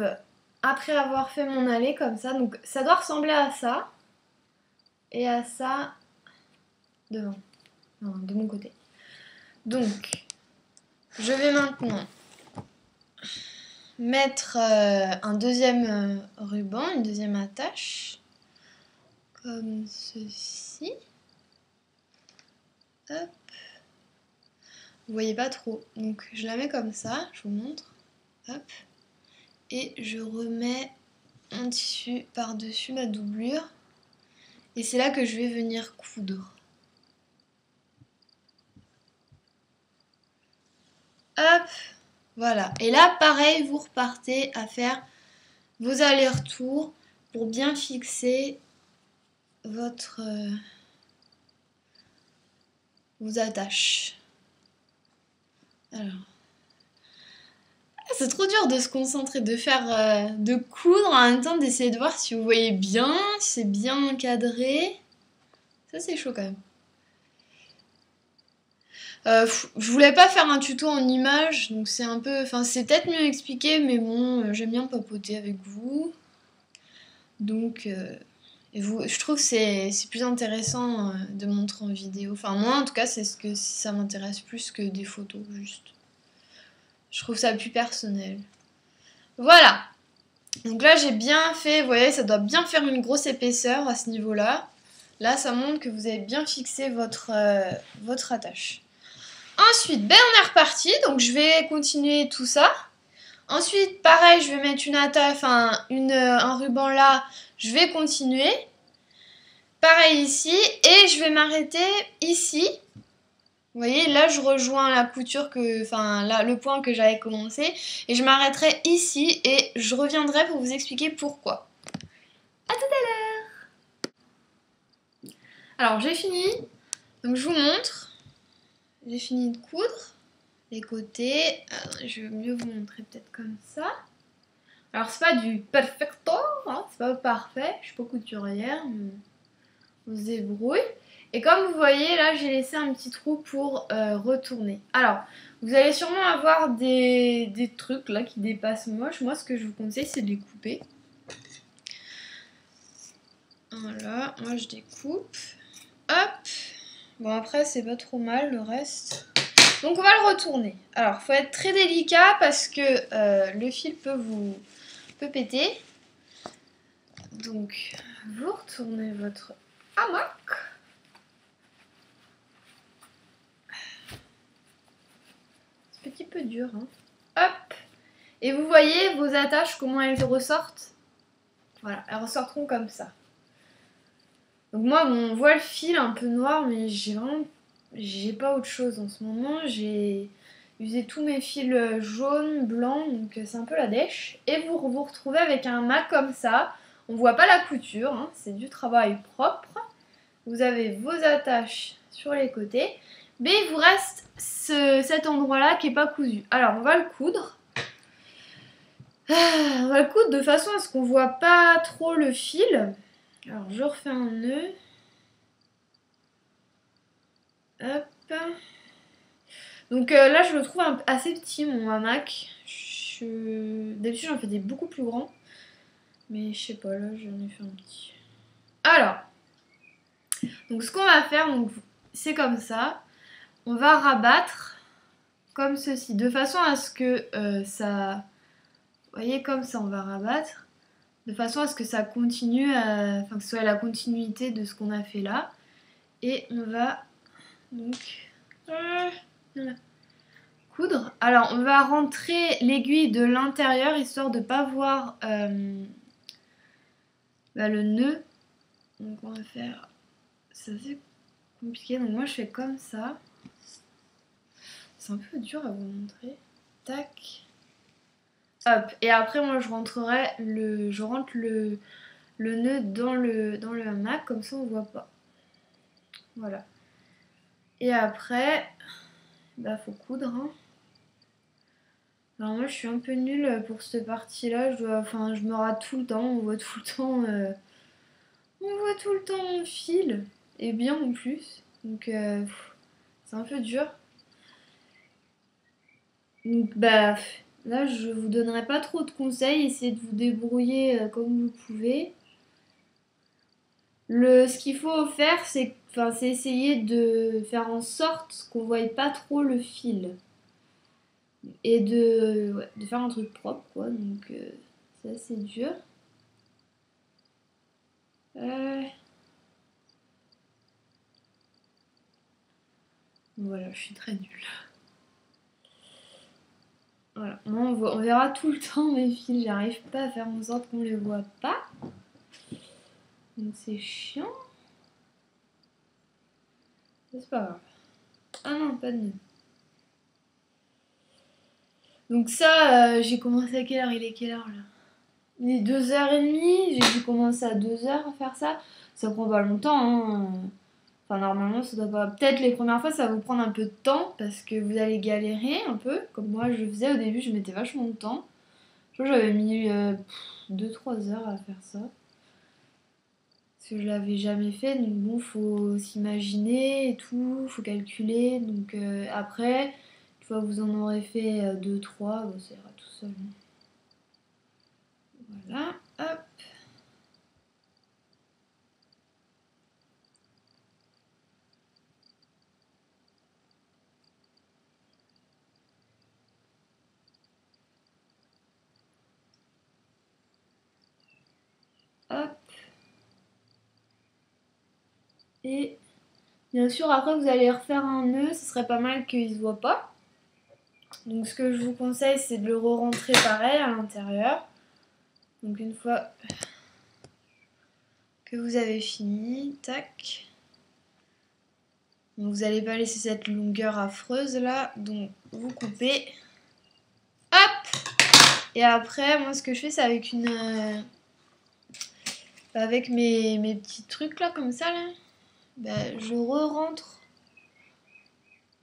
retrouve après avoir fait mon allée comme ça. Donc ça doit ressembler à ça. Et à ça devant. Non, de mon côté. Donc, je vais maintenant mettre un deuxième ruban, une deuxième attache. Comme ceci. Hop. Vous voyez pas trop. Donc je la mets comme ça, je vous montre. Hop. Et je remets un tissu par-dessus ma doublure. Et c'est là que je vais venir coudre. Hop. Voilà. Et là, pareil, vous repartez à faire vos allers-retours pour bien fixer vos attaches. Alors. C'est trop dur de se concentrer, de coudre en même temps, d'essayer de voir si vous voyez bien, si c'est bien encadré. Ça c'est chaud quand même. Je voulais pas faire un tuto en images, donc c'est un peu... Enfin c'est peut-être mieux expliqué, mais bon, j'aime bien papoter avec vous. Donc, je trouve que c'est plus intéressant de montrer en vidéo. Enfin moi en tout cas, c'est ce que ça m'intéresse plus que des photos, juste. Je trouve ça plus personnel. Voilà. Donc là, j'ai bien fait, vous voyez, ça doit bien faire une grosse épaisseur à ce niveau-là. Là, ça montre que vous avez bien fixé votre attache. Ensuite, ben, on est reparti. Donc, je vais continuer tout ça. Ensuite, pareil, je vais mettre une attache, enfin, un ruban là. Je vais continuer. Pareil ici. Et je vais m'arrêter ici. Vous voyez, là je rejoins la couture le point que j'avais commencé et je m'arrêterai ici et je reviendrai pour vous expliquer pourquoi. À tout à l'heure. Alors j'ai fini, donc je vous montre. J'ai fini de coudre les côtés. Alors, je vais mieux vous montrer peut-être comme ça. Alors c'est pas du perfecto, hein, c'est pas parfait, je suis pas couturière, mais on se débrouille. Et comme vous voyez, là, j'ai laissé un petit trou pour retourner. Alors, vous allez sûrement avoir des trucs là qui dépassent moche. Moi, ce que je vous conseille, c'est de les couper. Voilà, moi je découpe. Hop. Bon, après, c'est pas trop mal le reste. Donc, on va le retourner. Alors, il faut être très délicat parce que le fil peut péter. Donc, vous retournez votre hamac. Petit peu dur, hein. Hop. Et vous voyez vos attaches, comment elles ressortent. Voilà, elles ressortiront comme ça. Donc moi, on voit le fil un peu noir, mais j'ai pas autre chose en ce moment. J'ai usé tous mes fils jaunes, blancs, donc c'est un peu la dèche. Et vous vous retrouvez avec un mat comme ça. On voit pas la couture, hein, c'est du travail propre. Vous avez vos attaches sur les côtés. Mais il vous reste cet endroit-là qui n'est pas cousu. Alors, on va le coudre. On va le coudre de façon à ce qu'on ne voit pas trop le fil. Alors, je refais un nœud. Hop. Donc là, je le trouve assez petit, mon hamac. D'habitude, j'en fais des beaucoup plus grands. Mais je sais pas, là, j'en ai fait un petit. Alors, donc ce qu'on va faire, c'est comme ça. On va rabattre comme ceci, de façon à ce que ça... Vous voyez, comme ça, on va rabattre, de façon à ce que ça continue, enfin que ce soit la continuité de ce qu'on a fait là. Et on va donc coudre. Alors, on va rentrer l'aiguille de l'intérieur, histoire de ne pas voir le nœud. Donc, on va faire... C'est assez compliqué, donc moi je fais comme ça. C'est un peu dur à vous montrer. Tac. Hop. Et après moi je rentre le nœud dans le hamac, comme ça on voit pas. Voilà. Et après, bah faut coudre. Hein. Alors moi je suis un peu nulle pour cette partie-là. Je me rate tout le temps. On voit tout le temps. On voit tout le temps mon fil. Et bien en plus. Donc c'est un peu dur. Donc bah là, je vous donnerai pas trop de conseils. Essayez de vous débrouiller comme vous pouvez. Ce qu'il faut faire, c'est essayer de faire en sorte qu'on ne voie pas trop le fil. Et de faire un truc propre, quoi. Donc, c'est assez dur. Voilà, je suis très nulle. Voilà, moi, on verra tout le temps mes fils. J'arrive pas à faire en sorte qu'on les voit pas. Donc, c'est chiant. C'est pas grave. Ah non, pas de nœud. Donc ça, j'ai commencé à quelle heure? Il est quelle heure là? Il est 2h30, j'ai dû commencer à 2h à faire ça. Ça prend pas longtemps, hein. Enfin, normalement, ça doit pas... Peut-être les premières fois, ça va vous prendre un peu de temps parce que vous allez galérer un peu. Comme moi, je faisais au début, je mettais vachement de temps. Je crois que j'avais mis 2-3 heures à faire ça. Parce que je l'avais jamais fait, donc bon, faut s'imaginer et tout, faut calculer. Donc après, une fois que vous en aurez fait 2-3, bon, ça ira tout seul. Voilà, hop. Hop. Et bien sûr, après, vous allez refaire un nœud. Ce serait pas mal qu'il ne se voit pas. Donc, ce que je vous conseille, c'est de le re-rentrer pareil à l'intérieur. Donc, une fois que vous avez fini, tac. Donc, vous n'allez pas laisser cette longueur affreuse là. Donc, vous coupez. Hop! Et après, moi, ce que je fais, c'est avec avec mes petits trucs là, comme ça, là. Ben, je re-rentre.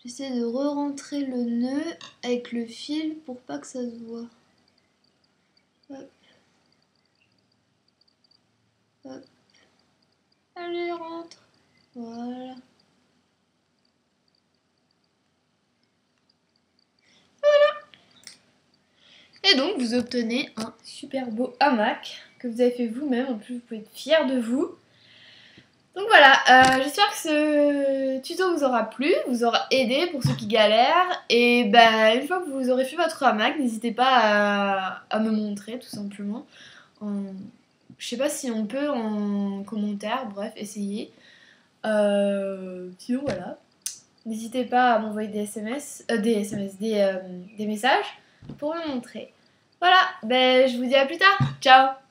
J'essaie de re-rentrer le nœud avec le fil pour pas que ça se voit. Hop. Hop. Allez, rentre. Voilà. Et donc, vous obtenez un super beau hamac que vous avez fait vous-même. En plus, vous pouvez être fiers de vous. Donc voilà, j'espère que ce tuto vous aura plu, vous aura aidé pour ceux qui galèrent. Et ben, une fois que vous aurez fait votre hamac, n'hésitez pas à me montrer tout simplement. Je sais pas si on peut en commentaire, bref, essayez. Sinon voilà. N'hésitez pas à m'envoyer des messages pour me montrer. Voilà, ben je vous dis à plus tard. Ciao!